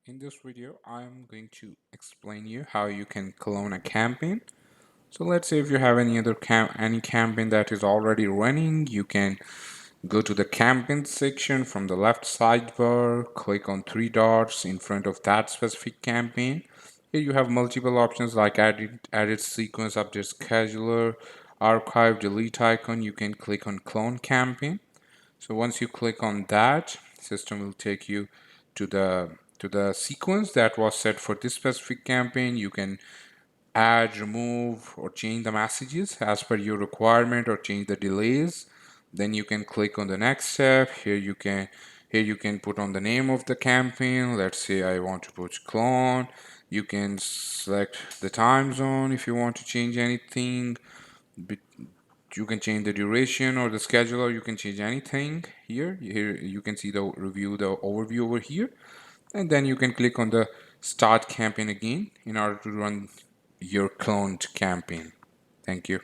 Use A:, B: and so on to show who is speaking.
A: In this video, I'm going to explain you how you can clone a campaign. So let's say if you have any campaign that is already running, you can go to the campaign section from the left sidebar, click on three dots in front of that specific campaign. Here you have multiple options like edit sequence, update scheduler, archive, delete icon. You can click on clone campaign. So once you click on that, system will take you to the sequence that was set for this specific campaign. You can add, remove, or change the messages as per your requirement or change the delays. Then you can click on the next step. Here you can put on the name of the campaign. Let's say I want to put clone. You can select the time zone if you want to change anything. You can change the duration or the scheduler. You can change anything here you can see the overview over here, and then you can click on the start campaign again in order to run your cloned campaign. Thank you.